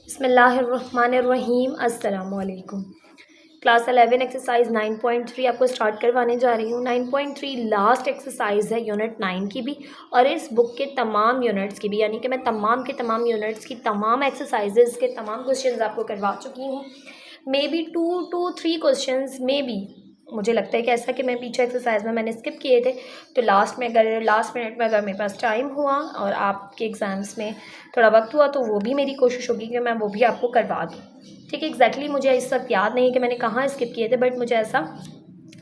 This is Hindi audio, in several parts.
बिस्मिल्लाहिर्रहमानिर्रहीम अस्सलामुअलैकुम। क्लास 11 एक्सरसाइज 9.3 आपको स्टार्ट करवाने जा रही हूँ। 9.3 लास्ट एक्सरसाइज है यूनिट 9 की भी और इस बुक के तमाम यूनिट्स की भी, यानी कि मैं तमाम के तमाम यूनिट्स की तमाम एक्सरसाइजेज के तमाम क्वेश्चंस आपको करवा चुकी हूँ। May be 2 to 3 questions may be मुझे लगता है कि ऐसा कि मैं पीछे एक्सरसाइज में मैंने स्किप किए थे, तो लास्ट मिनट में अगर मेरे पास टाइम हुआ और आपके एग्ज़ाम्स में थोड़ा वक्त हुआ तो वो भी मेरी कोशिश होगी कि मैं वो भी आपको करवा दूँ। ठीक है, एग्जैक्टली मुझे इस वक्त याद नहीं कि मैंने कहाँ स्किप किए थे, बट मुझे ऐसा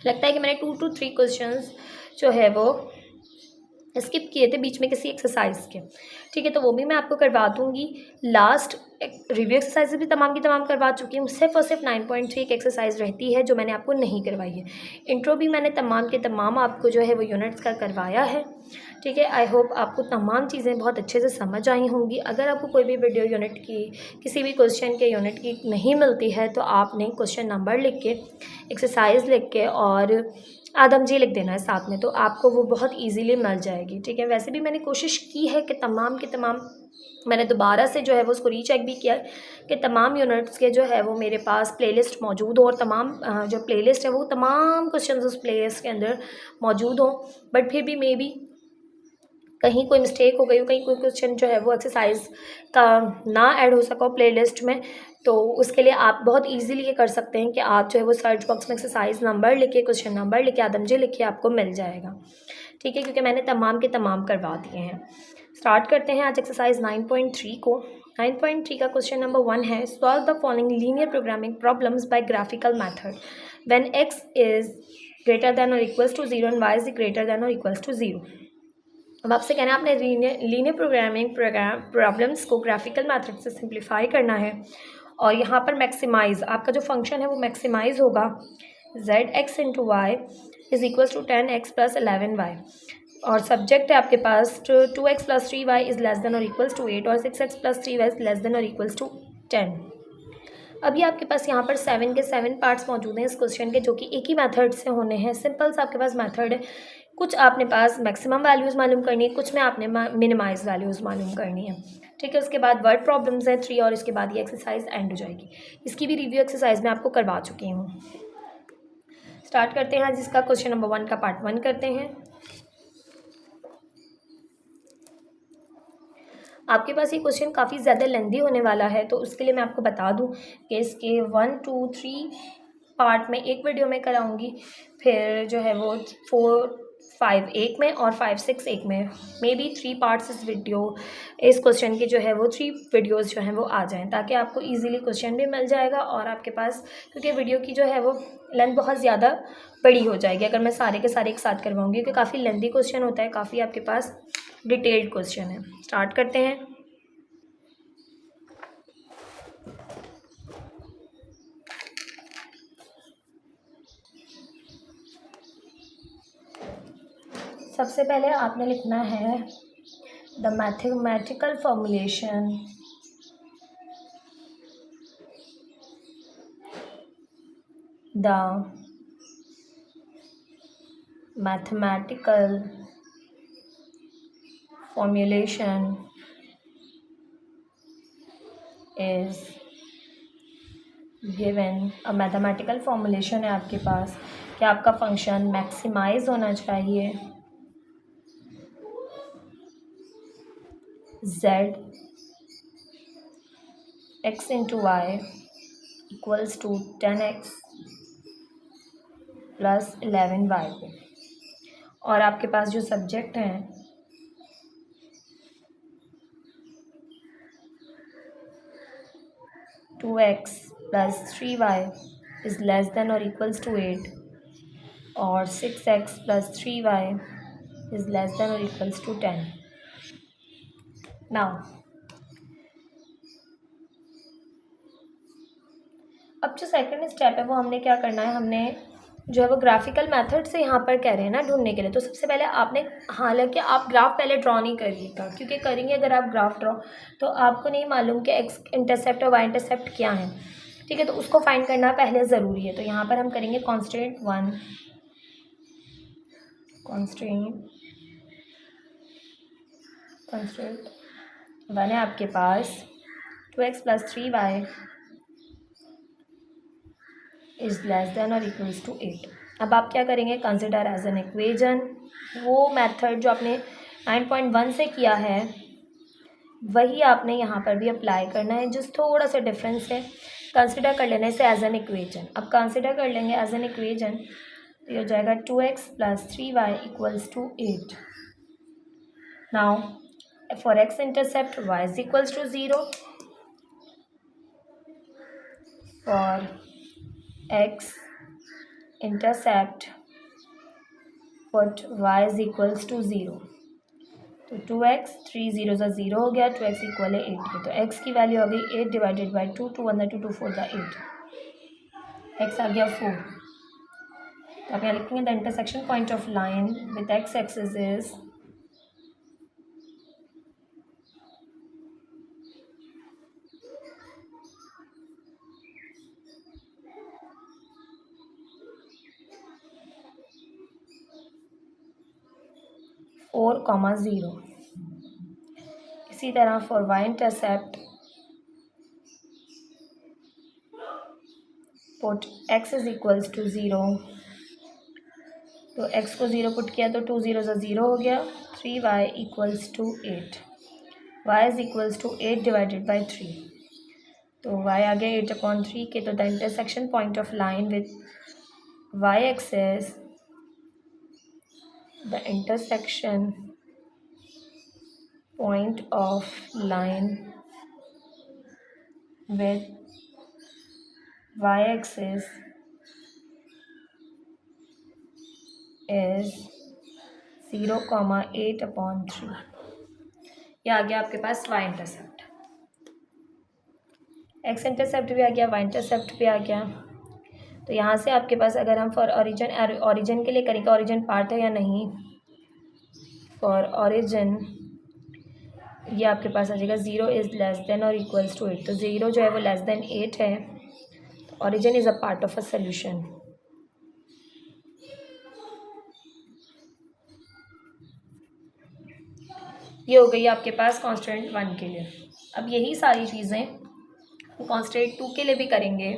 लगता है कि मैंने 2 to 3 क्वेश्चंस जो है वो स्किप किए थे बीच में किसी एक्सरसाइज के। ठीक है, तो वो भी मैं आपको करवा दूँगी। लास्ट रिव्यू एक्सरसाइज भी तमाम की तमाम करवा चुकी हूँ। सिर्फ और सिर्फ 9.3 एक एक्सरसाइज रहती है जो मैंने आपको नहीं करवाई है। इंट्रो भी मैंने तमाम के तमाम आपको जो है वो यूनिट्स का करवाया है। ठीक है, आई होप आपको तमाम चीज़ें बहुत अच्छे से समझ आई होंगी। अगर आपको कोई भी वीडियो यूनिट की किसी भी क्वेश्चन के यूनिट की नहीं मिलती है तो आपने क्वेश्चन नंबर लिख के, एक्सरसाइज लिख के और आदम जी लिख देना है साथ में, तो आपको वो बहुत इजीली मिल जाएगी। ठीक है, वैसे भी मैंने कोशिश की है कि तमाम के तमाम मैंने दोबारा से जो है वो उसको रीचेक भी किया कि तमाम यूनिट्स के जो है वो मेरे पास प्लेलिस्ट मौजूद हो और तमाम जो प्लेलिस्ट है वो तमाम क्वेश्चंस उस प्लेलिस्ट के अंदर मौजूद हो। बट फिर भी मे बी कहीं कोई मिस्टेक हो गई हो, कहीं कोई क्वेश्चन जो है वो एक्सरसाइज का ना ऐड हो सका हो प्लेलिस्ट में, तो उसके लिए आप बहुत इजीली ये कर सकते हैं कि आप जो है वो सर्च बॉक्स में एक्सरसाइज नंबर लिखे, क्वेश्चन नंबर लिखे, आदम जी लिखे, आपको मिल जाएगा। ठीक है, क्योंकि मैंने तमाम के तमाम करवा दिए हैं। स्टार्ट करते हैं आज एक्सरसाइज 9.3 को। 9.3 का क्वेश्चन नंबर 1 है, solve the following linear programming problems by graphical method when x is greater than और equals to 0 and y is greater than और इक्वल्स टू 0। अब आपसे कहना है आपने लीनियर प्रोग्रामिंग प्रॉब्लम्स को ग्राफिकल मेथड से सिंप्लीफाई करना है और यहाँ पर मैक्सिमाइज आपका जो फंक्शन है वो मैक्सिमाइज होगा z x into y is equals to 10x plus 11y और सब्जेक्ट है आपके पास 2x plus 3y is less than और इक्वल्स टू 8 और 6x plus 3y is less than और इक्वल्स टू 10। अभी आपके पास यहाँ पर 7 के 7 पार्ट्स मौजूद हैं इस क्वेश्चन के, जो कि एक ही मेथड से होने हैं। सिंपल सा आपके पास मेथड है, कुछ आपने पास मैक्सिमम वैल्यूज़ मालूम करनी है, कुछ में आपने मिनिमाइज वैल्यूज़ मालूम करनी है। ठीक है, उसके बाद वर्ड प्रॉब्लम्स है 3 और इसके बाद ये एक्सरसाइज एंड हो जाएगी। इसकी भी रिव्यू एक्सरसाइज मैं आपको करवा चुकी हूँ। स्टार्ट करते हैं, जिसका क्वेश्चन नंबर 1 का पार्ट 1 करते हैं। आपके पास ये क्वेश्चन काफ़ी ज़्यादा लेंदी होने वाला है, तो उसके लिए मैं आपको बता दूं कि इसके 1, 2, 3 पार्ट में एक वीडियो में कराऊंगी, फिर जो है वो 4, 5 एक में और 5, 6 एक में। मे बी 3 पार्ट्स इस क्वेश्चन के जो है वो 3 वीडियोज़ जो हैं वो आ जाएँ, ताकि आपको ईजिली क्वेश्चन भी मिल जाएगा और आपके पास, क्योंकि वीडियो की जो है वो लेंथ बहुत ज़्यादा बड़ी हो जाएगी अगर मैं सारे के सारे एक साथ करवाऊँगी, क्योंकि काफ़ी लेंदी क्वेश्चन होता है, काफ़ी आपके पास डिटेल्ड क्वेश्चन है। स्टार्ट करते हैं। सबसे पहले आपने लिखना है the mathematical formulation the mathematical formulation is given. अब मैथमेटिकल फॉर्मुलेशन है आपके पास कि आपका फंक्शन मैक्सिमाइज होना चाहिए z x into y equals to 10x plus 11y पे, और आपके पास जो सब्जेक्ट हैं 2x plus 3y is less than और इक्वल्स टू 8 और 6x plus 3y is less than और इक्वल्स टू 10। नाउ अब जो सेकंड स्टेप है वो हमने क्या करना है, हमने जो है वो ग्राफिकल मेथड से यहाँ पर कह रहे हैं ना ढूंढने के लिए। तो सबसे पहले आपने, हालांकि आप ग्राफ पहले ड्रॉ नहीं करिएगा, क्योंकि करेंगे अगर आप ग्राफ ड्रॉ तो आपको नहीं मालूम कि एक्स इंटरसेप्ट और वाई इंटरसेप्ट क्या है। ठीक है, तो उसको फाइंड करना पहले ज़रूरी है। तो यहाँ पर हम करेंगे कॉन्स्टेंट 1, कॉन्स्टेंट 1 है आपके पास 2x plus 3y is less than और इक्वल्स टू 8। अब आप क्या करेंगे, कंसिडर एज एन इक्वेजन। वो मेथड जो आपने 9.1 से किया है वही आपने यहाँ पर भी अप्लाई करना है, जिस थोड़ा सा डिफरेंस है। कंसिडर कर लेने से एज एन इक्वेजन। अब कंसिडर कर लेंगे एज एन इक्वेजन, तो ये हो जाएगा 2x plus 3y equals to 8। Now for x intercept y is equals to 0, for x intercept put y is equals to 0। तो 2x 3 0 सा 0 हो गया, 2x इक्वल है 8 के। तो x की वैल्यू आ गई 8 डिवाइडेड बाई 2, 2 1 2 2 4 8, x आ गया 4। तो आप यहाँ लिखेंगे the intersection point of line with x axis is four comma 0। इसी तरह for y intercept put x is equals to 0। तो x को 0 पुट किया तो 2 0 सा 0 हो गया, 3y equals to 8, y is equals to 8 divided by 3। तो y आ गया 8/3 के। तो the intersection point of line with y axis, the intersection point of line with y axis is 0,8/3। ये आ गया आपके पास y इंटरसेप्ट। x इंटरसेप्ट भी आ गया, y इंटरसेप्ट भी आ गया। तो यहाँ से आपके पास अगर हम फॉर ओरिजिन के लिए करेंगे, ओरिजिन पार्ट है या नहीं, फॉर ओरिजिन ये आपके पास आ जाएगा 0 इज़ लेस देन और इक्वल्स टू 8। तो 0 जो है वो लेस देन 8 है, तो origin is a part of a solution. ये हो गई आपके पास कांस्टेंट 1 के लिए। अब यही सारी चीज़ें कांस्टेंट 2 के लिए भी करेंगे।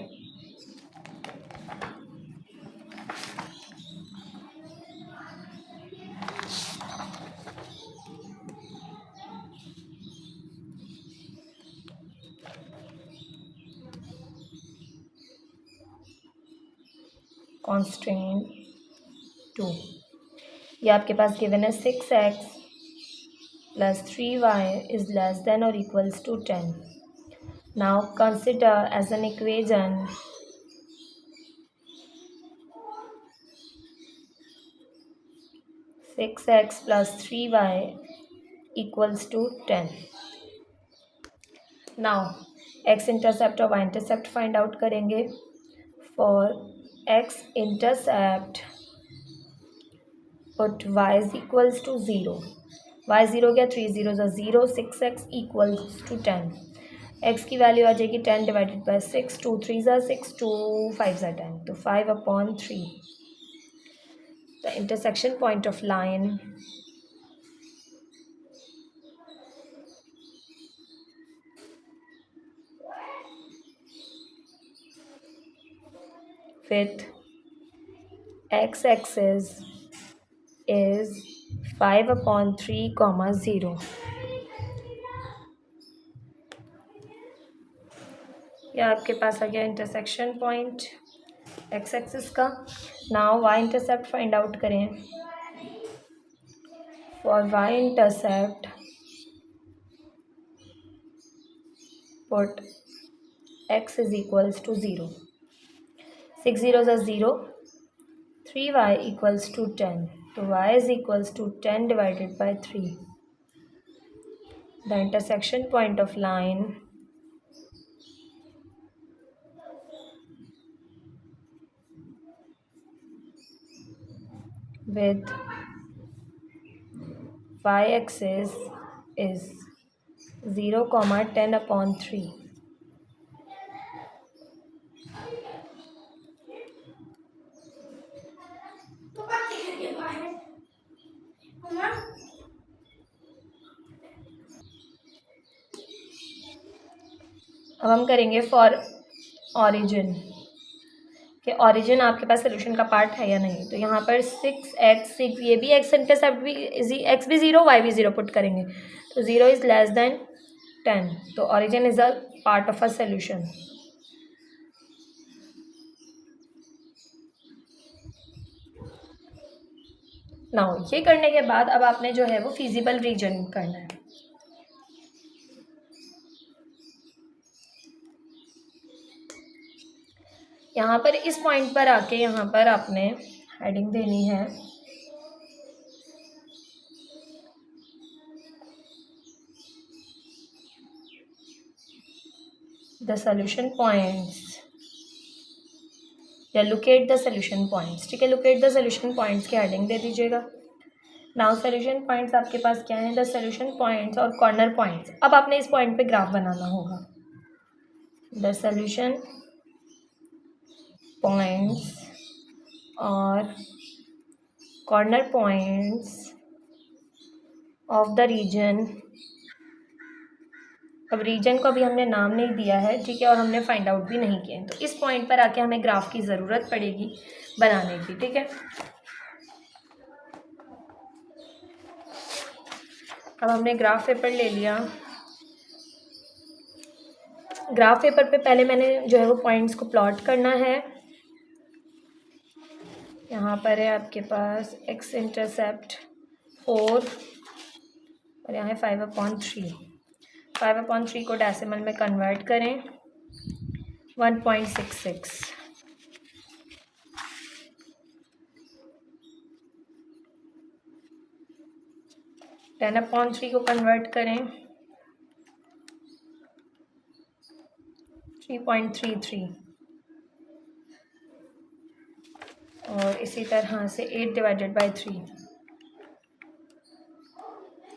कांस्टेंट 2 ये आपके पास गिवन है 6x plus 3y is less than or equals to 10. Now consider as an equation six x plus 3y equals to 10. Now x intercept और y intercept find out करेंगे। For x intercept put y is equals to 0, y 0 हो गया, 3 0 सा 0, 6x equals to 10। x की वैल्यू आ जाएगी 10 डिवाइडेड बाई 6, 2 3 सा 6, 2 5 सा 10, तो 5/3। The intersection point of line with x axis is 5/3, 0। यह आपके पास आ गया इंटरसेक्शन पॉइंट x एक्सिस का। Now y intercept find out करें। For y intercept put x is equals to 0, 6 0 सा 0, 3y इक्वल्स टू 10, तो y is equals to 10 divided by 3। The intersection point of line with y axis is 0,10/3। अब हम करेंगे फॉर ऑरिजिन कि ऑरिजिन आपके पास सोल्यूशन का पार्ट है या नहीं। तो यहाँ पर 6 ये भी एक्स इंटरसेप्ट भी एक्स भी 0 वाई भी 0 पुट करेंगे तो 0 इज़ लेस देन 10, तो origin is a part of a solution. Now ये करने के बाद अब आपने जो है वो फिजिबल रीजन करना है। यहाँ पर इस पॉइंट पर आके यहाँ पर आपने हेडिंग देनी है द सोल्यूशन पॉइंट्स या लोकेट द सोल्यूशन पॉइंट्स। ठीक है, लोकेट द सोल्यूशन पॉइंट्स की हेडिंग दे दीजिएगा। नाउ सोल्यूशन पॉइंट्स आपके पास क्या है, द सोल्यूशन पॉइंट्स और कॉर्नर पॉइंट्स। अब आपने इस पॉइंट पे ग्राफ बनाना होगा। द सोल्यूशन पॉइंट्स और corner points of the region. अब रीजन को अभी हमने नाम नहीं दिया है, ठीक है, और हमने फाइंड आउट भी नहीं किया है, तो इस पॉइंट पर आके हमें ग्राफ की ज़रूरत पड़ेगी बनाने की। ठीक है, अब हमने ग्राफ पेपर ले लिया। ग्राफ पेपर पे पहले मैंने जो है वो पॉइंट्स को प्लॉट करना है। यहाँ पर है आपके पास एक्स इंटरसेप्ट 4 और यहाँ है 5/3। 5/3 को डेसिमल में कन्वर्ट करें 1.66। 10/3 को कन्वर्ट करें 3.33 और इसी तरह से 8/3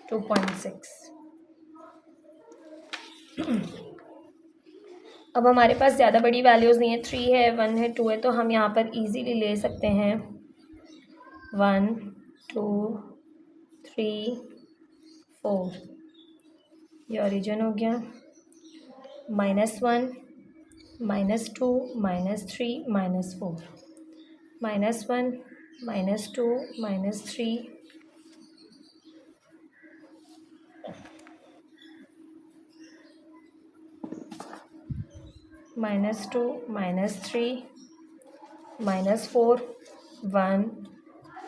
2.6। अब हमारे पास ज़्यादा बड़ी वैल्यूज़ नहीं है, 3 है, 1 है, 2 है, तो हम यहाँ पर इजीली ले सकते हैं 1 2 3 4। ये ओरिजिन हो गया, -1 -2 -3 -4 -1 -2 -3 -2 -3 -4 1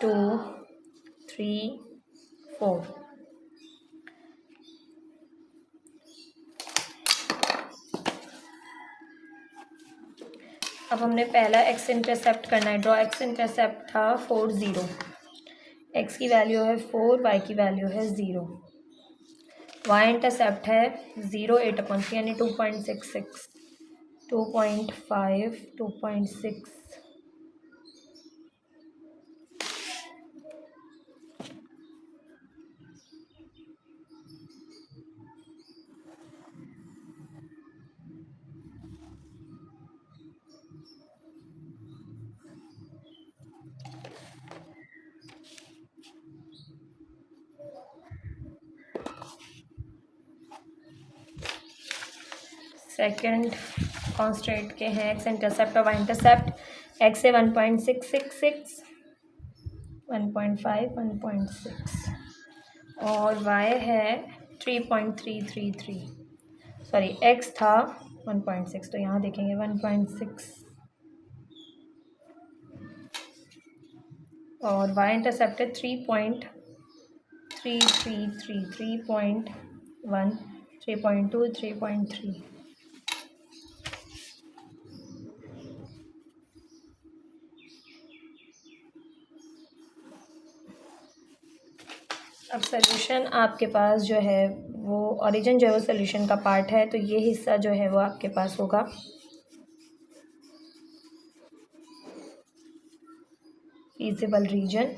2 3 4। अब हमने पहला एक्स इंटरसेप्ट करना है। ड्रॉ एक्स इंटरसेप्ट था 4 0। एक्स की वैल्यू है 4, वाई की वैल्यू है 0। वाई इंटरसेप्ट है 0 8/3 यानी 2.66 2.5 2.6। सेकंड कॉन्स्टेंट के हैं एक्स इंटरसेप्ट और वाई इंटरसेप्ट। एक्स है 1.666 1.5 1.6 और वाई है 3.333। सॉरी, एक्स था 1.6 तो यहाँ देखेंगे 1.6 और वाई इंटरसेप्ट है 3.333 3.1 3.2 3.3। अब सोल्यूशन आपके पास जो है वो ओरिजिन जो है वो सोल्यूशन का पार्ट है, तो ये हिस्सा जो है वो आपके पास होगा फिजिबल रीजन।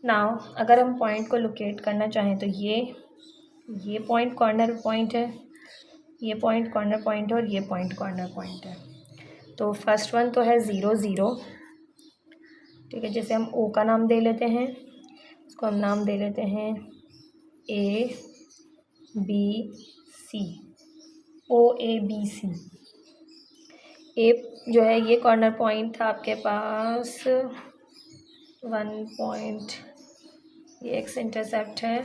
नाउ अगर हम पॉइंट को लोकेट करना चाहें तो ये पॉइंट कॉर्नर पॉइंट है, ये पॉइंट कॉर्नर पॉइंट है और ये पॉइंट कॉर्नर पॉइंट है। तो फर्स्ट वन तो है 0 0। ठीक है, जैसे हम ओ का नाम दे लेते हैं, इसको हम नाम दे लेते हैं A सी, OABC। ए जो है ये कॉर्नर पॉइंट था आपके पास 1 ये एक्स इंटरसेप्ट है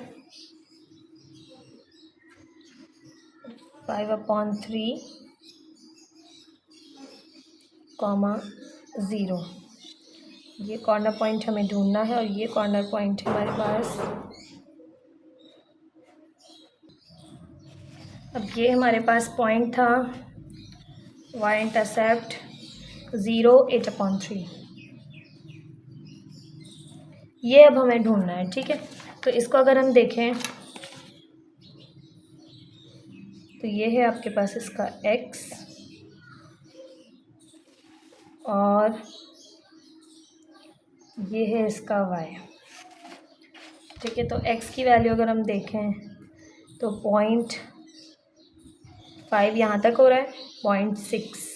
5/3, 0। ये कॉर्नर पॉइंट हमें ढूंढना है और ये कॉर्नर पॉइंट है हमारे पास। अब ये हमारे पास पॉइंट था y इंटरसेप्ट 0, 8/3। ये अब हमें ढूंढना है, ठीक है। तो इसको अगर हम देखें तो ये है आपके पास इसका x और ये है इसका y, ठीक है। तो x की वैल्यू अगर हम देखें तो 0.5 यहाँ तक हो रहा है, 0.6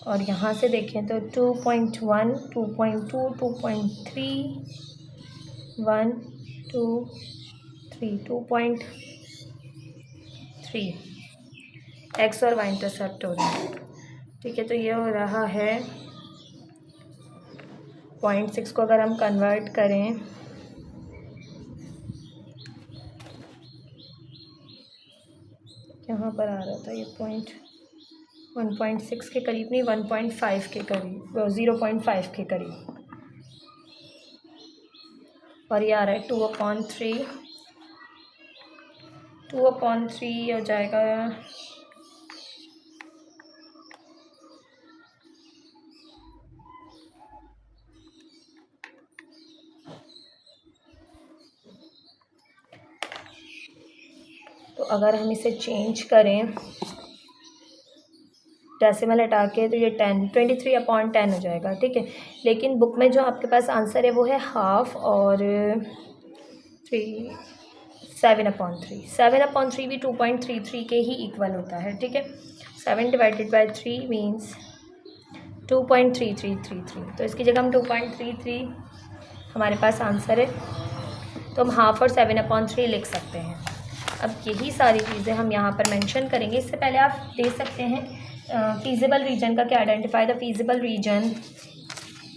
और यहाँ से देखें तो 2.1, 2.2, 2.3, 1, 2, 3, 2.3 x और y इंटरसेप्ट हो रहा है, ठीक है। तो ये हो रहा है 0.6 को अगर हम कन्वर्ट करें यहाँ पर आ रहा था ये पॉइंट 1.6 के करीब नहीं, 1.5 के करीब, 0.5 के करीब, और ये आ रहा है 2/3 हो जाएगा तो अगर हम इसे चेंज करें डेसिमल हटा के तो ये 23/10 हो जाएगा, ठीक है। लेकिन बुक में जो आपके पास आंसर है वो है हाफ और 7/3। 7/3 भी 2.33 के ही इक्वल होता है, ठीक है। 7/3 मीन्स 2.3333, तो इसकी जगह हम 2.33 हमारे पास आंसर है, तो हम हाफ और 7/3 लिख सकते हैं। अब यही सारी चीज़ें हम यहाँ पर मेंशन करेंगे। इससे पहले आप दे सकते हैं फीजिबल रीजन का क्या, आइडेंटिफाई द फीजिबल रीजन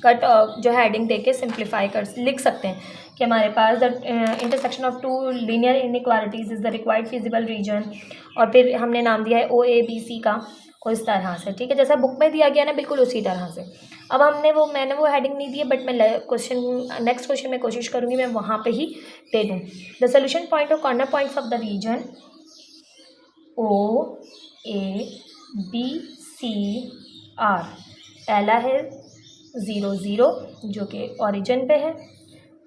का जो हेडिंग देके सिंप्लीफाई कर लिख सकते हैं कि हमारे पास the intersection of 2 linear inequalities is the required feasible region, और फिर हमने नाम दिया है OABC का, को इस तरह से, ठीक है, जैसा बुक में दिया गया ना बिल्कुल उसी तरह से। अब मैंने वो हेडिंग नहीं दी है, बट मैं नेक्स्ट क्वेश्चन में कोशिश करूँगी मैं वहाँ पे ही दे दूँ। द सोल्यूशन पॉइंट और corner points of the region OABC are, पहला है 0, 0 जो कि ओरिजिन पे है,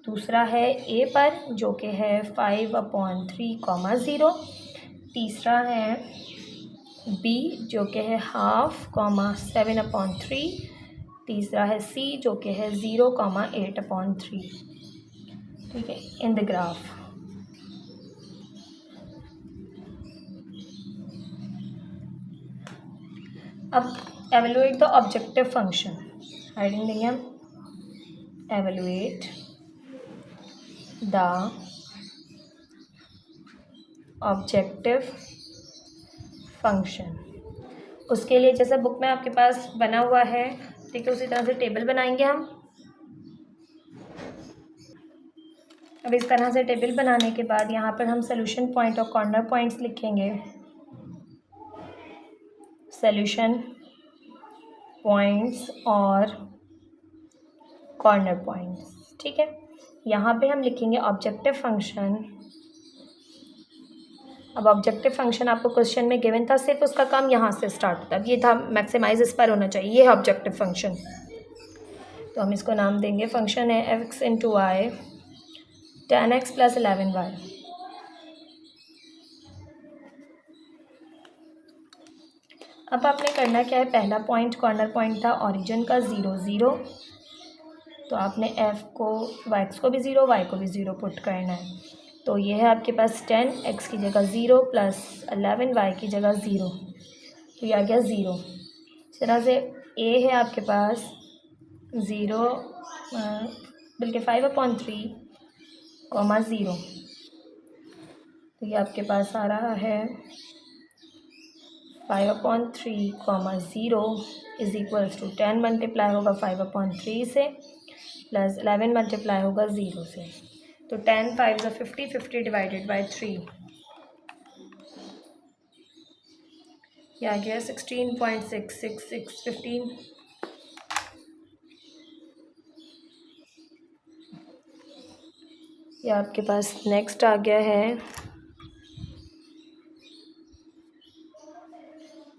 दूसरा है A पर जो कि है 5/3, 0, तीसरा है B जो कि है 1/2, 7/3, तीसरा है C जो कि है 0, 8/3, ठीक है, इन द ग्राफ। अब evaluate the objective function, heading देंगे हम एवेलुएट द ऑब्जेक्टिव फंक्शन। उसके लिए जैसा बुक में आपके पास बना हुआ है, ठीक है, उसी तरह से टेबल बनाएंगे हम। अब इस तरह से टेबल बनाने के बाद यहाँ पर हम सोल्यूशन पॉइंट और कॉर्नर पॉइंट्स लिखेंगे, सोल्यूशन पॉइंट्स और कॉर्नर पॉइंट्स, ठीक है। यहाँ पे हम लिखेंगे ऑब्जेक्टिव फंक्शन। अब ऑब्जेक्टिव फंक्शन आपको क्वेश्चन में गिवन था, सिर्फ उसका काम यहाँ से स्टार्ट होता है। अब ये था मैक्सिमाइज इस पर होना चाहिए, ये है ऑब्जेक्टिव फंक्शन, तो हम इसको नाम देंगे, फंक्शन है x × y 10x + 11y। अब आपने करना क्या है, पहला पॉइंट कॉर्नर पॉइंट था ओरिजिन का 0, 0, तो आपने x को भी 0, y को भी 0 पुट करना है। तो ये है आपके पास 10, x की जगह 0 + 11 y की जगह 0, तो ये आ गया 0। इस तरह से a है आपके पास 0, बल्कि 5/3 कॉमा 0। तो ये आपके पास आ रहा है 5/3 comma 0 is equals to 10 multiply होगा 5/3 से प्लस 11 मल्टीप्लाई होगा 0 से। तो 10 5 50, 50 डिवाइडेड बाई 3 ये आ गया 16.66615। ये आपके पास नेक्स्ट आ गया है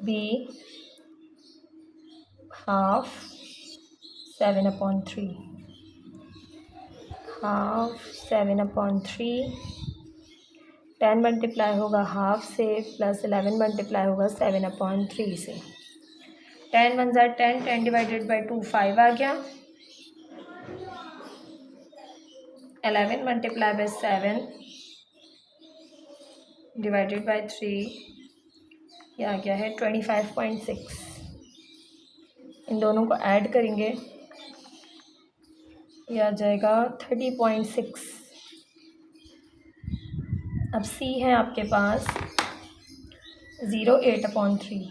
बी हाफ 7/3 हाफ 7/3 10 मल्टीप्लाई होगा हाफ से प्लस 11 मल्टीप्लाई होगा 7/3 से। 10 1 ज़ा 10, 10 डिवाइडेड बाई 2 5 आ गया। 11 मल्टीप्लाई बाई 7 डिवाइडेड बाई 3 ये आ गया है 25.6। इन दोनों को ऐड करेंगे ये आ जाएगा 30.6। अब सी है आपके पास 0.8/3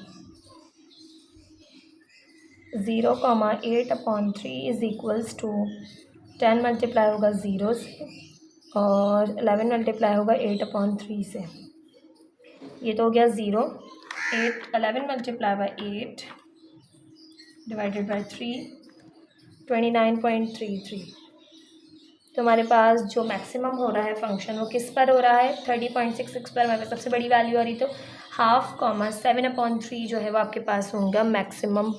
0,8/3 इज इक्वल्स टू 10 मल्टीप्लाई होगा 0 से और 11 मल्टीप्लाई होगा 8/3 से। ये तो हो गया 0। 11 मल्टीप्लाई बाई 8 डिवाइडेड बाई 3 29.33। तो हमारे पास जो मैक्सिमम हो रहा है फंक्शन वो किस पर हो रहा है 30.66 पर हमारे पास सबसे बड़ी वैल्यू आ रही। तो 1/2 7/3 जो है वो आपके पास होगा मैक्सिमम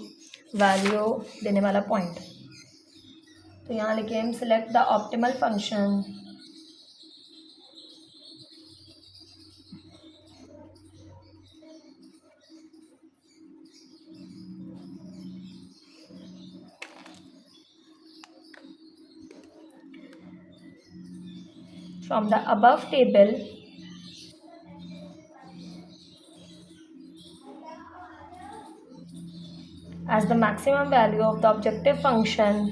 वैल्यू देने वाला पॉइंट। तो यहाँ लिखे हम select the optimal function from the above table as the maximum value of the objective function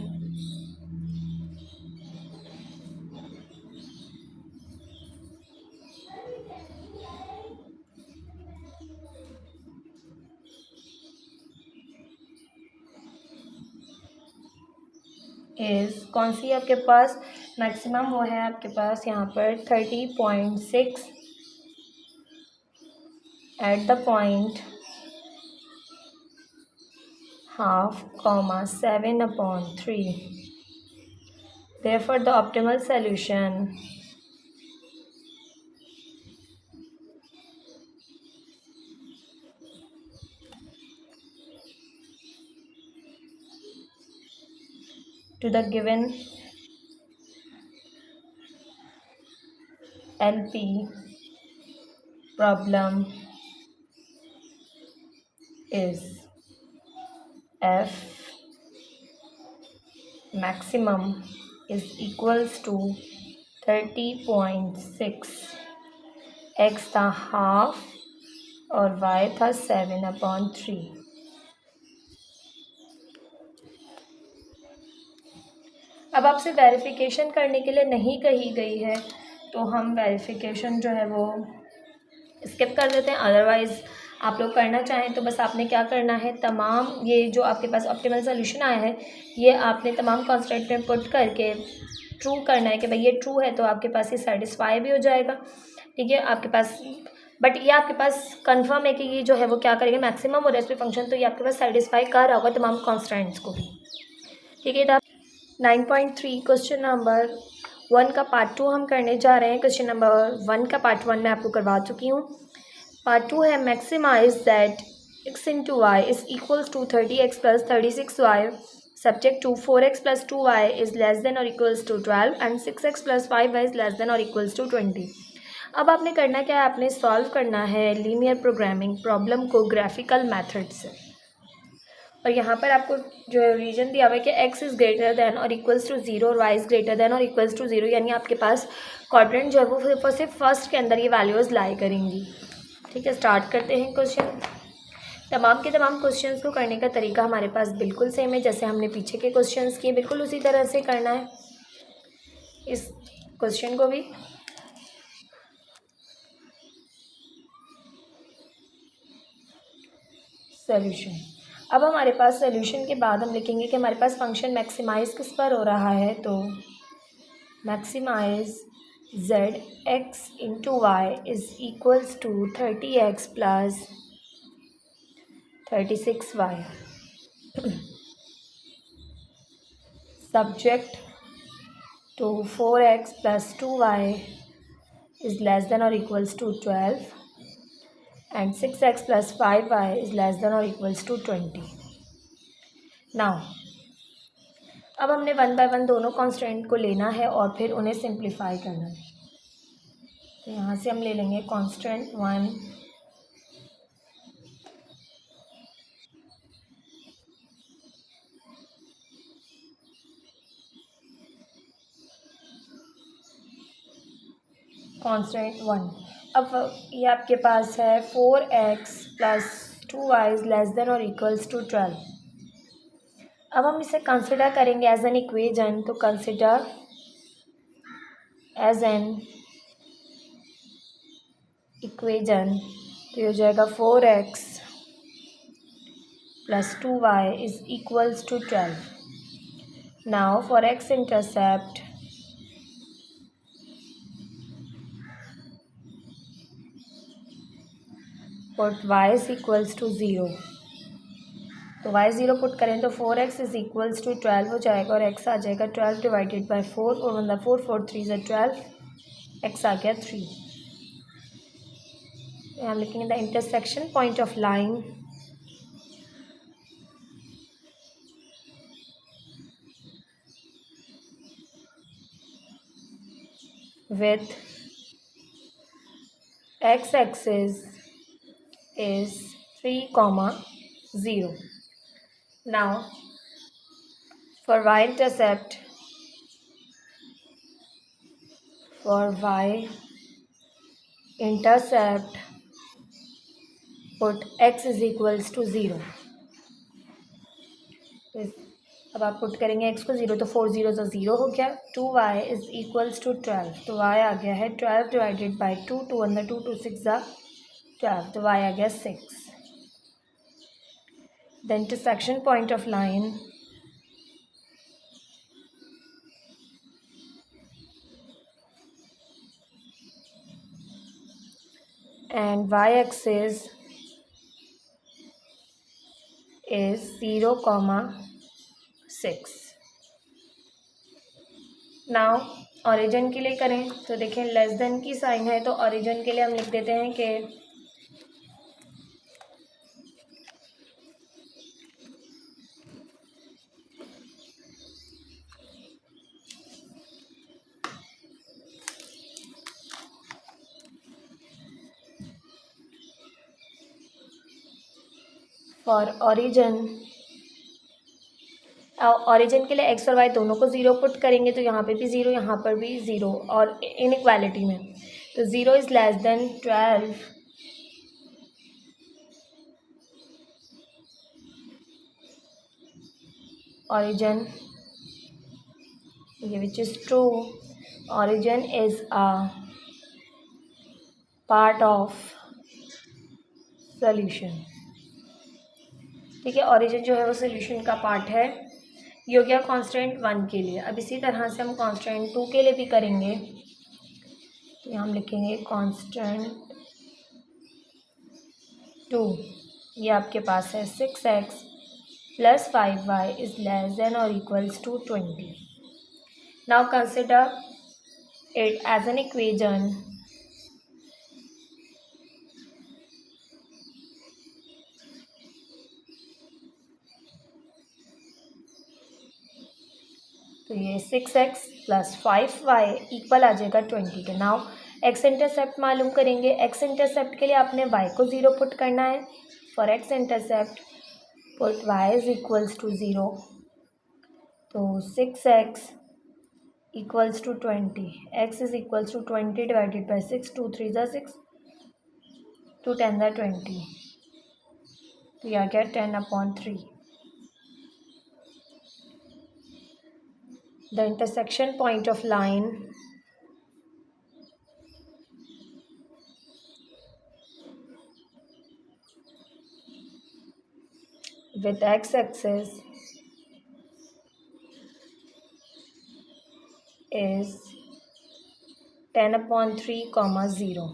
is कौन सी आपके पास मैक्सिमम वो है आपके पास यहाँ पर 30.6 at the point 1/2, 7/3। Therefore the optimal solution to the given LP problem is F maximum is equals to 30.6, x था हाफ और y था 7/3। अब आपसे वेरिफिकेशन करने के लिए नहीं कही गई है तो हम वेरिफिकेशन जो है वो स्किप कर देते हैं। अदरवाइज़ आप लोग करना चाहें तो बस आपने क्या करना है तमाम ये जो आपके पास ऑप्टिमल सोल्यूशन आया है ये आपने तमाम कॉन्स्टेंट में पुट करके ट्रू करना है कि भाई ये ट्रू है तो आपके पास ये सेटिस्फाई भी हो जाएगा। ठीक है आपके पास बट ये आपके पास कंफर्म है कि ये जो है वो क्या करेगा मैक्सिमम और रेसिप्रोकल फंक्शन तो ये आपके पास सेटिस्फाई कर रहा होगा तमाम कॉन्स्टेंट्स को भी। ठीक है तो 9.3 क्वेश्चन नंबर 1 का पार्ट 2 हम करने जा रहे हैं। क्वेश्चन नंबर 1 का पार्ट 1 मैं आपको करवा चुकी हूँ। पार्ट 2 है maximise that x into y is equals to 30x plus 36y subject to 4x plus 2y is less than और equals to 12 and 6x plus 5y is less than और इक्वल्स टू 20। अब आपने करना क्या है आपने सॉल्व करना है लीनियर प्रोग्रामिंग प्रॉब्लम को ग्राफिकल मेथड से। और यहाँ पर आपको जो रीजन दिया हुआ है कि x इज़ ग्रेटर दैन और इक्वल्स टू 0 और y इज़ ग्रेटर दैन और इक्वल्स टू 0 यानी आपके पास क्वाड्रेंट जो है वो सिर्फ फर्स्ट के अंदर ये वैल्यूज़ लाई करेंगी। ठीक है स्टार्ट करते हैं क्वेश्चन। तमाम के तमाम क्वेश्चंस को करने का तरीका हमारे पास बिल्कुल सेम है जैसे हमने पीछे के क्वेश्चंस किए बिल्कुल उसी तरह से करना है। इस क्वेश्चन को भी। सॉल्यूशन। अब हमारे पास सॉल्यूशन के बाद हम लिखेंगे कि हमारे पास फंक्शन मैक्सिमाइज किस पर हो रहा है, तो maximize z x into y is equals to 30x plus 36y subject to 4x plus 2y is less than or equals to 12 and 6x plus 5y is less than or equals to 20. Now अब हमने 1 by 1 दोनों कांस्टेंट को लेना है और फिर उन्हें सिंप्लीफाई करना है। तो यहाँ से हम ले लेंगे कांस्टेंट 1, कांस्टेंट 1। अब ये आपके पास है 4x plus 2y is less than और इक्वल्स टू 12। अब हम इसे कंसिडर करेंगे एज एन इक्वेजन, तो कंसिडर एज एन इक्वेजन तो ये हो जाएगा 4x plus 2y is equals to 12। Now for x intercept put y is equals to 0। तो y 0 पुट करें तो 4x इज इक्वल्स टू 12 हो जाएगा और x आ जाएगा 12 डिवाइडेड बाई 4 और मतलब 4 4 3 से 12, x आ गया 3। यहाँ लिखेंगे the intersection point of line with x axis is 3, 0. Now for y intercept, put x is equals to 0। अब आप पुट करेंगे x को 0 तो 4 0 तो 0 हो गया। 2y इज इक्वल्स टू 12, तो y आ गया है 12 डिवाइडेड बाई 2, 2 अंदर 2 2 6 12, तो y आ गया 6। The intersection point of line and y axis is 0, 6। Now origin के लिए करें तो देखें लेस देन की साइन है, तो ऑरिजिन के लिए हम लिख देते हैं कि फॉर ऑरिजिन के लिए एक्स और वाई दोनों को 0 पुट करेंगे तो यहाँ पे भी 0, यहाँ पर भी 0 और इनइक्वालिटी में तो 0 is less then 12 origin, which is true, origin is a part of solution। ठीक है, origin जो है वो solution का part है। ये हो गया कांस्टेंट 1 के लिए। अब इसी तरह से हम कांस्टेंट 2 के लिए भी करेंगे। तो यहाँ हम लिखेंगे कांस्टेंट 2, ये आपके पास है 6x plus 5y is less than और equals to 20। Now consider it as an equation तो ये 6x प्लस 5y इक्वल आ जाएगा 20 के। नाउ x इंटरसेप्ट मालूम करेंगे। x इंटरसेप्ट के लिए आपने y को 0 पुट करना है। For x intercept put y is equals to 0, तो 6x equals to 20, x is equals to 20 divided by 6, 2 3 ज़ा 6, 2 10 ज़ा 20, तो यह आ गया 10/3। the intersection point of line with x-axis is 10/3, 0.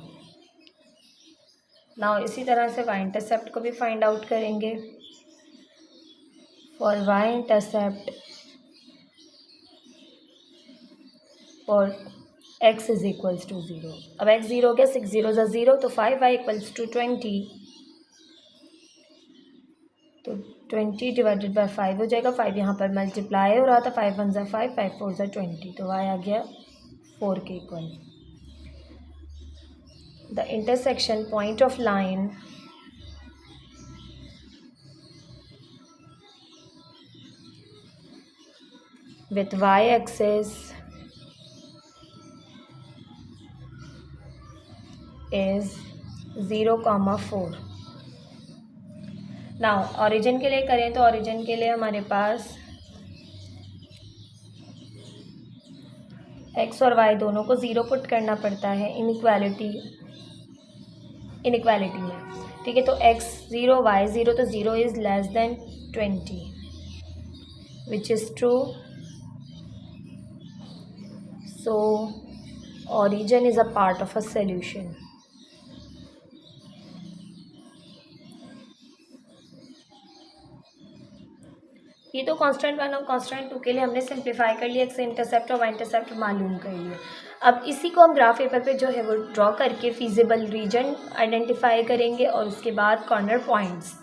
Now इसी तरह से y इंटरसेप्ट को भी फाइंड आउट करेंगे. For y intercept for x is equals to 0. अब x 0 हो गया, 6 0 ज़ा 0, तो 5y इक्वल्स टू 20. तो 20 डिवाइडेड बाय 5 हो जाएगा. 5 यहाँ पर मल्टीप्लाई हो रहा था. 5 1 ज़ा 5, 5 4 ज़ा 20, तो y आ गया 4 के equal. The intersection point of line with y-axis is 0,4. Now origin के लिए करें तो ओरिजिन के लिए हमारे पास x और y दोनों को 0 पुट करना पड़ता है इनइक्वालिटी में. ठीक है, तो x 0 y 0, तो 0 is less then 20, which is true. So origin is a part of a solution. ये तो कांस्टेंट 1 और कांस्टेंट 2 के लिए हमने सिंप्लीफाई कर लिया, एक्स इंटरसेप्ट और वाई इंटरसेप्ट मालूम कर लिया. अब इसी को हम ग्राफ पेपर पे जो है वो ड्रॉ करके फिजिबल रीजन आइडेंटिफाई करेंगे और उसके बाद कॉर्नर पॉइंट्स.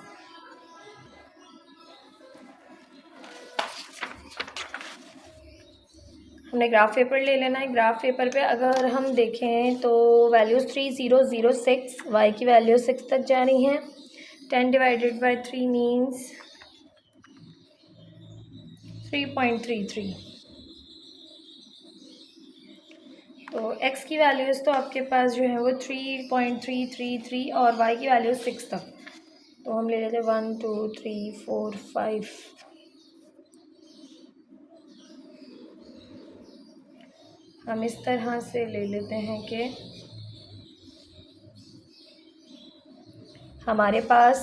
हमने ग्राफ पेपर ले लेना है. ग्राफ पेपर पे अगर हम देखें तो वैल्यूज़ 3 0 0 6, वाई की वैल्यू 6 तक जा रही हैं. 10 डिवाइडेड बाय 3 मीन्स 3.33. तो x की वैल्यूज़ तो आपके पास जो है वो 3.333 और y की वैल्यू 6 तक. तो हम ले लेते हैं 1 2 3 4 5. हम इस तरह से ले लेते हैं कि हमारे पास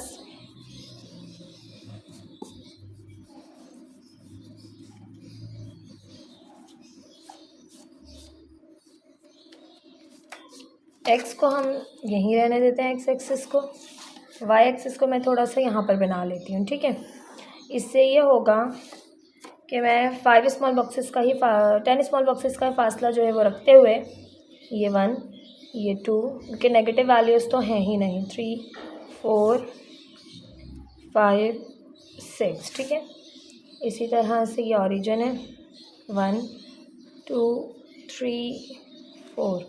x को हम यहीं रहने देते हैं, x एक्सिस को. y एक्सिस को मैं थोड़ा सा यहाँ पर बना लेती हूँ. ठीक है, इससे ये होगा कि मैं 5 स्मॉल बॉक्सेस का ही 10 स्मॉल बॉक्सेस का फासला जो है वो रखते हुए ये 1 ये 2 क्योंकि नेगेटिव वैल्यूज़ तो हैं ही नहीं. 3 4 5 6. ठीक है, इसी तरह से ये ओरिजिन है. 1 2 3 4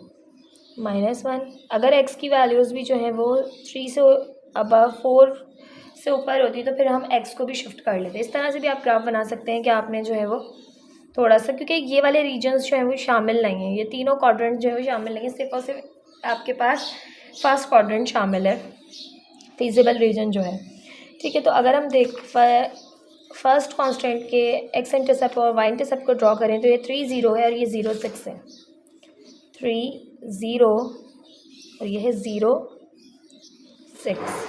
-1. अगर x की वैल्यूज़ भी जो है वो 3 से अबव 4 से ऊपर होती तो फिर हम x को भी शिफ्ट कर लेते. इस तरह से भी आप ग्राफ बना सकते हैं कि आपने जो है वो थोड़ा सा, क्योंकि ये वाले रीजन्स जो है वो शामिल नहीं हैं, ये तीनों क्वाड्रेंट जो है वो शामिल नहीं है, सिर्फ और सिर्फ आपके पास फर्स्ट क्वाड्रेंट शामिल है, फिजिबल रीजन जो है. ठीक है, तो अगर हम फर्स्ट कांस्टेंट के x इंटरसेप्ट और y इंटरसेप्ट को ड्रॉ करें तो ये 3 0 है और ये 0 6 है. 3 0 और ये है 0 6.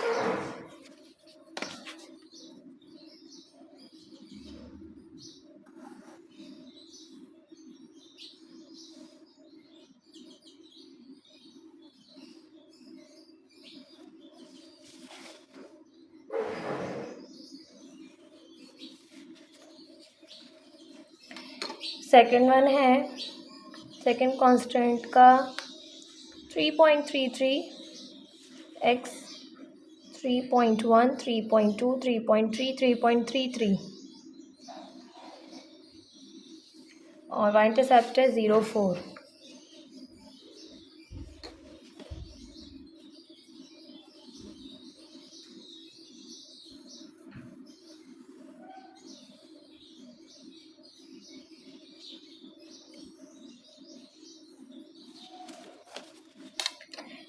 सेकेंड वन है, सेकेंड कांस्टेंट का 3.33, x 3.1 3.2 3.3 3.33 और y इंटरसेप्ट है 0 4.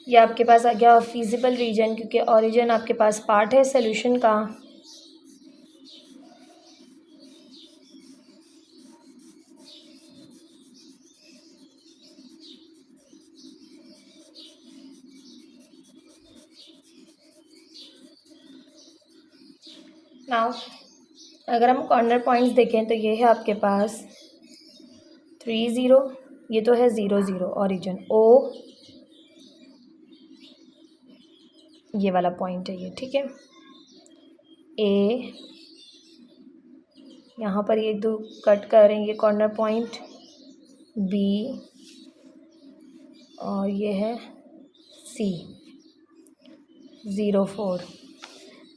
ये आपके पास आ गया फिजिबल रीजन, क्योंकि ओरिजिन आपके पास पार्ट है सोल्यूशन का. नाउ अगर हम कॉर्नर पॉइंट्स देखें तो ये है आपके पास 3 0, ये तो है 0 0 ओरिजिन ओ, ये वाला पॉइंट है ये, ठीक है। ए, यहाँ पर ये दो कट कर रहे हैं ये कॉर्नर पॉइंट, बी, और ये है सी, 0 4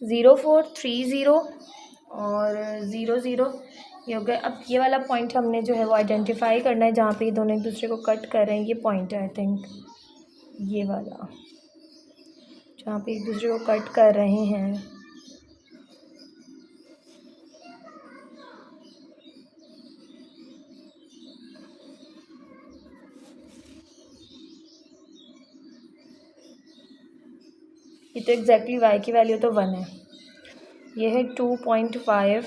0 4 3 0 और 0 0, ये हो गया। अब ये वाला पॉइंट हमने जो है वो आइडेंटिफाई करना है जहाँ पे ये दोनों एक दूसरे को कट कर रहे हैं, ये पॉइंट है आई थिंक, ये वाला जहाँ पे एक दूसरे को कट कर रहे हैं। ये तो एग्जैक्टली y की वैल्यू तो 1 है, ये है 2.5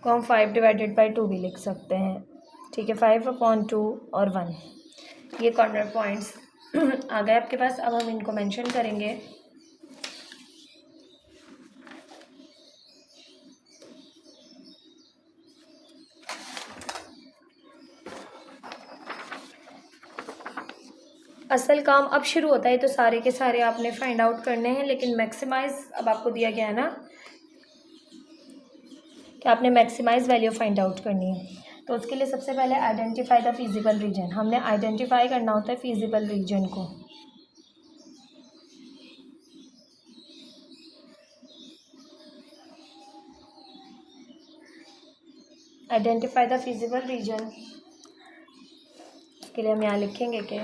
को हम 5/2 भी लिख सकते हैं, ठीक है। 5/2 और 1, ये कॉर्नर पॉइंट्स आ गए आपके पास। अब हम इनको मेंशन करेंगे। असल काम अब शुरू होता है, तो सारे के सारे आपने फाइंड आउट करने हैं, लेकिन मैक्सिमाइज अब आपको दिया गया है ना कि आपने मैक्सिमाइज वैल्यू फाइंड आउट करनी है। तो उसके लिए सबसे पहले आइडेंटिफाई द फिजिबल रीजन, हमने आइडेंटिफाई करना होता है फिजिबल रीजन को। आइडेंटिफाई द फिजिबल रीजन के लिए हम यहाँ लिखेंगे कि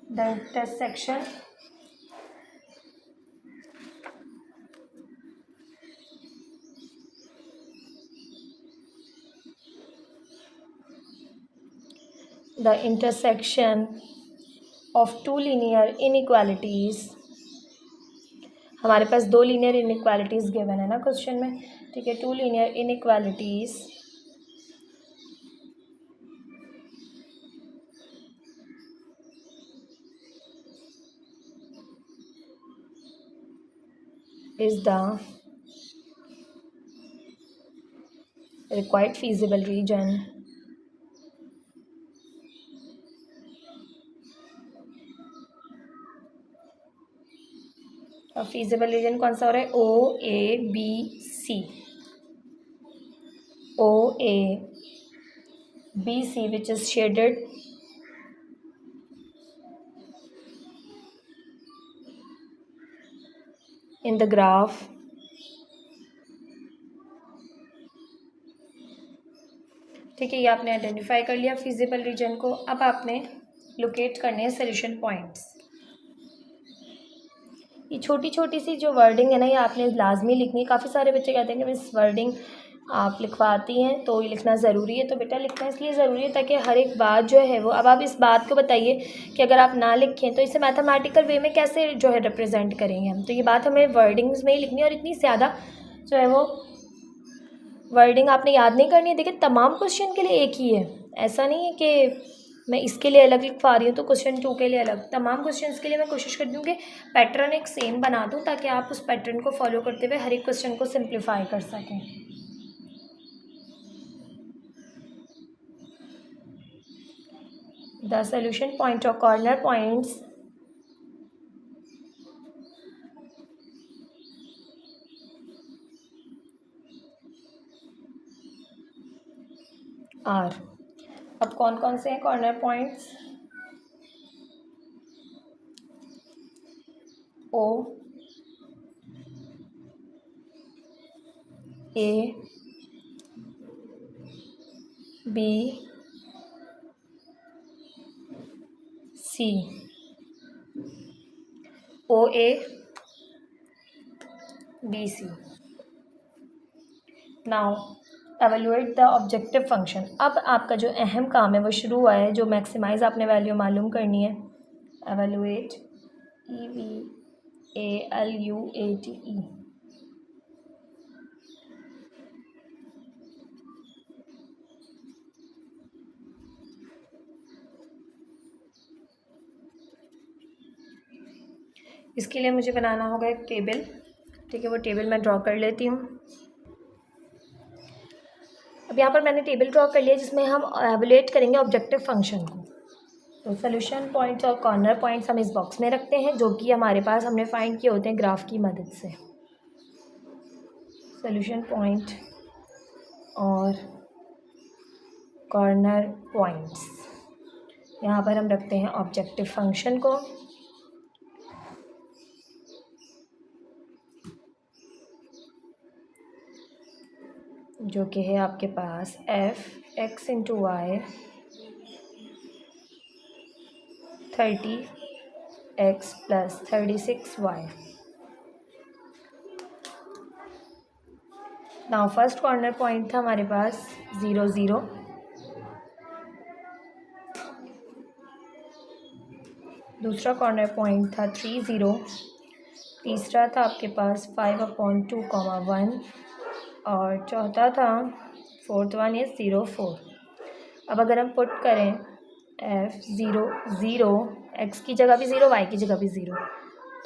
the intersection of two linear inequalities, हमारे पास दो लीनियर इनइक्वालिटीज़ गिवन है ना क्वेश्चन में, ठीक है। Two linear inequalities is the required feasible region और feasible region कौन सा हो रहा है, O A B C, O A B C which is shaded in the graph ठीक है। ये आपने आइडेंटिफाई कर लिया फिजिबल रीजन को। अब आपने लोकेट करने हैं सोल्यूशन पॉइंट्स। ये छोटी छोटी सी जो वर्डिंग है ना, ये आपने लाजमी लिखनी है। काफ़ी सारे बच्चे कहते हैं कि मिस वर्डिंग आप लिखवाती हैं तो ये लिखना ज़रूरी है, तो बेटा लिखना इसलिए ज़रूरी है ताकि हर एक बात जो है वो, अब आप इस बात को बताइए कि अगर आप ना लिखें तो इसे मैथमेटिकल वे में कैसे जो है रिप्रेजेंट करेंगे हम। तो ये बात हमें वर्डिंग्स में ही लिखनी है और इतनी ज़्यादा जो है वो वर्डिंग आपने याद नहीं करनी है। देखिए तमाम क्वेश्चन के लिए एक ही है, ऐसा नहीं है कि मैं इसके लिए अलग लिखवा रही हूँ तो क्वेश्चन 2 के लिए अलग। तमाम क्वेश्चंस के लिए मैं कोशिश करती हूँ कि पैटर्न एक सेम बना दूँ ताकि आप उस पैटर्न को फॉलो करते हुए हर एक क्वेश्चन को सिंप्लीफाई कर सकें। द सोल्यूशन पॉइंट और कॉर्नर पॉइंट्स आर, अब कौन कौन से हैं corner points, O A B C, O A B C. Now evaluate the objective function. अब आपका जो अहम काम है वो शुरू हुआ है, जो मैक्सिमाइज आपने वैल्यू मालूम करनी है। एवेलुएट EVALUATE, इसके लिए मुझे बनाना होगा एक टेबल, ठीक है। वो टेबल मैं ड्रॉ कर लेती हूँ। अब यहाँ पर मैंने टेबल ड्रॉ कर लिया जिसमें हम एवेलुएट करेंगे ऑब्जेक्टिव फंक्शन को। तो सोल्यूशन पॉइंट्स और कॉर्नर पॉइंट्स हम इस बॉक्स में रखते हैं, जो कि हमारे पास हमने फाइंड किए होते हैं ग्राफ की मदद से। सोल्यूशन पॉइंट और कॉर्नर पॉइंट्स, यहाँ पर हम रखते हैं ऑब्जेक्टिव फंक्शन को। जो कि है आपके पास f(x) × y 30x + 36y। Now first corner point था हमारे पास 0 0, दूसरा कॉर्नर पॉइंट था 3 0, तीसरा था आपके पास 5/2, 1 और चौथा था फोर्थ वन इज 0 4। अब अगर हम पुट करें f(0 0), x की जगह भी 0, y की जगह भी 0,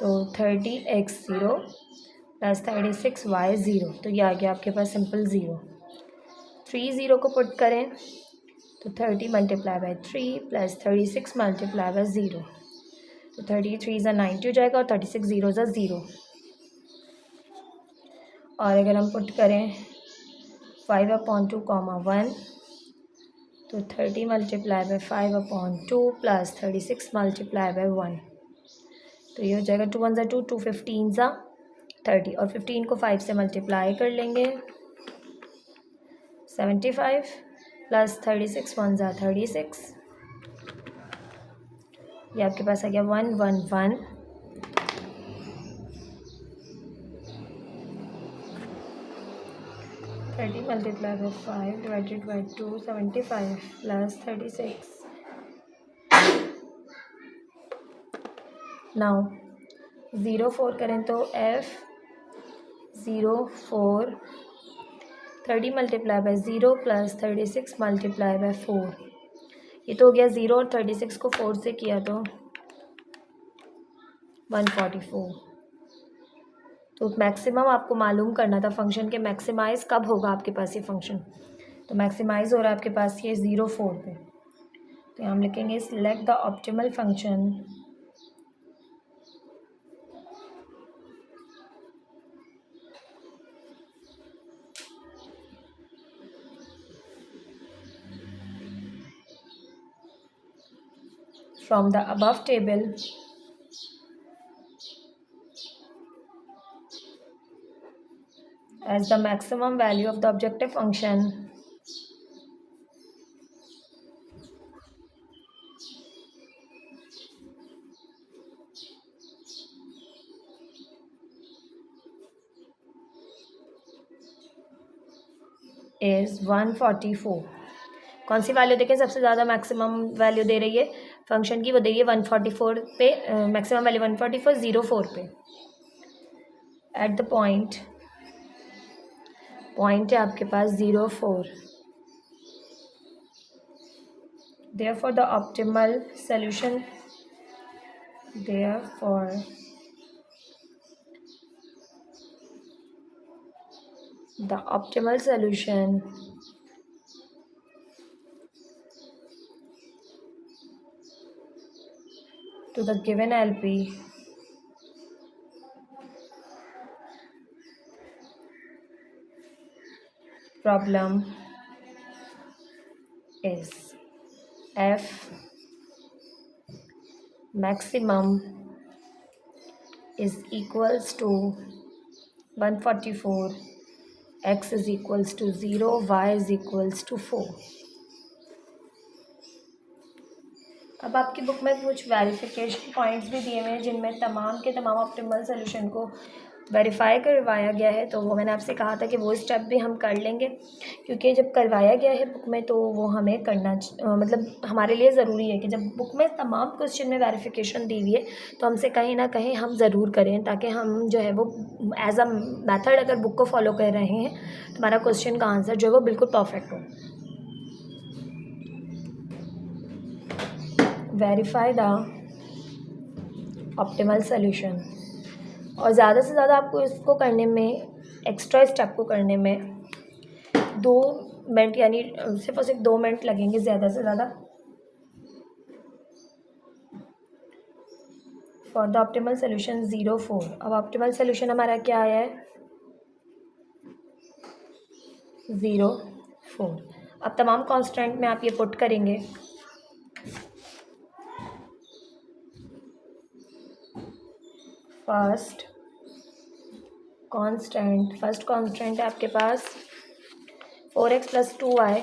तो 30x 0 + 36y 0, तो ये आ गया आपके पास सिंपल 0। 3 0 को पुट करें तो 30 × 3 + 36 × 0, तो 33 × 90 हो जाएगा और 36 0 × 0। और अगर हम पुट करें 5/2, 1, तो 30 × 5/2 + 36 × 1, तो ये हो जाएगा 2 1 2, 2 15 30, और 15 को 5 से मल्टीप्लाई कर लेंगे, 75 + 36 1 36, ये आपके पास आ गया 1 1 1। 30 × 5 / 2, 75 + 36। नाउ 0 4 करें तो f(0 4), 30 × 0 + 36 × 4, ये तो हो गया 0, और 36 को 4 से किया तो 144। तो मैक्सिमम आपको मालूम करना था फंक्शन के मैक्सिमाइज़ कब होगा आपके पास ये फंक्शन। तो मैक्सिमाइज़ हो रहा है आपके पास ये 0 4 पे, तो हम लिखेंगे select the optimal function from the above table as the maximum value of the objective function is 144। कौन सी वैल्यू देखें सबसे ज़्यादा मैक्सिमम वैल्यू दे रही है फंक्शन की, वो दे रही है 144 पे, मैक्सिमम वैल्यू 144 0 4 पे। एट द पॉइंट है आपके पास 0 4, therefore the optimal solution to the given LP problem is f maximum is equals to 144, x is equals to 0, y is equals to 4। अब आपकी बुक में कुछ वेरिफिकेशन पॉइंट्स भी दिए हुए हैं जिनमें तमाम के तमाम ऑप्टिमल सोल्यूशन को वेरीफाई करवाया गया है। तो वो मैंने आपसे कहा था कि वो स्टेप भी हम कर लेंगे, क्योंकि जब करवाया गया है बुक में तो वो हमें करना मतलब हमारे लिए ज़रूरी है कि जब बुक में तमाम क्वेश्चन में वेरिफिकेशन दी हुई है तो हमसे कहीं ना कहीं हम ज़रूर करें, ताकि हम जो है वो एज अ मेथड अगर बुक को फॉलो कर रहे हैं तो हमारा क्वेश्चन का आंसर जो है वो बिल्कुल परफेक्ट हो। Verify the optimal solution। और ज़्यादा से ज़्यादा आपको इसको करने में, एक्स्ट्रा स्टेप को करने में 2 मिनट यानी सिर्फ और सिर्फ 2 मिनट लगेंगे ज़्यादा से ज़्यादा। For the optimal solution 0 4। अब ऑप्टिमल सोल्यूशन हमारा क्या आया है? 0 4। अब तमाम कांस्टेंट में आप ये पुट करेंगे। फर्स्ट कांस्टेंट है आपके पास 4x + 2y,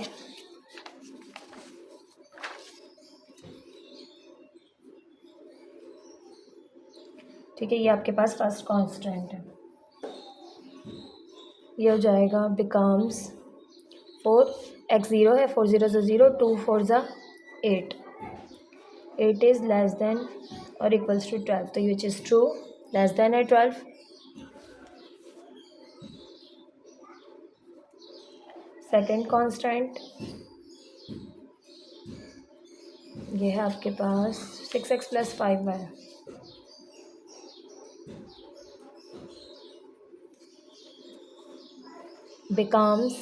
ठीक है, ये आपके पास फर्स्ट कांस्टेंट है। ये हो जाएगा बिकम्स 4x 0 है, 4 0 0, 2 4 8, 8 इज़ लेस देन और इक्वल्स टू 12, तो which is true, less than है 12। सेकेंड कांस्टेंट ये है आपके पास 6x + 5y, becomes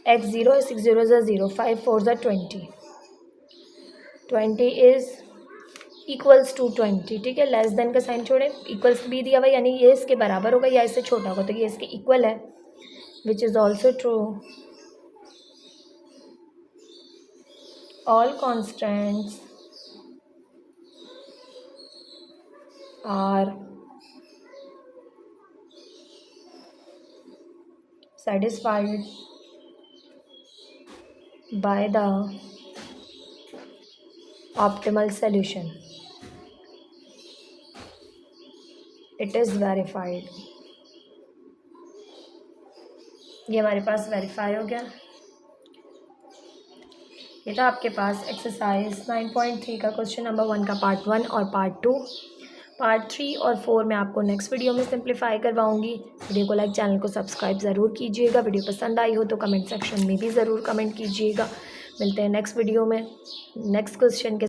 x 0 है, 6 0 0, 5 4 20, 20 इज़ इक्वल्स टू 20, ठीक है। लेस देन का साइन छोड़े, इक्वल्स भी दिया हुआ, यानी ये इसके बराबर होगा या इससे छोटा होगा, तो ये इसके इक्वल है, which is also true. All constants are satisfied by the optimal solution. It is verified. ये हमारे पास वेरीफाई हो गया। ये था आपके पास एक्सरसाइज 9.3 का क्वेश्चन नंबर 1 का पार्ट 1 और पार्ट 2। पार्ट 3 और 4 मैं आपको नेक्स्ट वीडियो में सिंप्लीफाई करवाऊंगी। वीडियो को लाइक, चैनल को सब्सक्राइब ज़रूर कीजिएगा। वीडियो पसंद आई हो तो कमेंट सेक्शन में भी ज़रूर कमेंट कीजिएगा। मिलते हैं नेक्स्ट वीडियो में नेक्स्ट क्वेश्चन के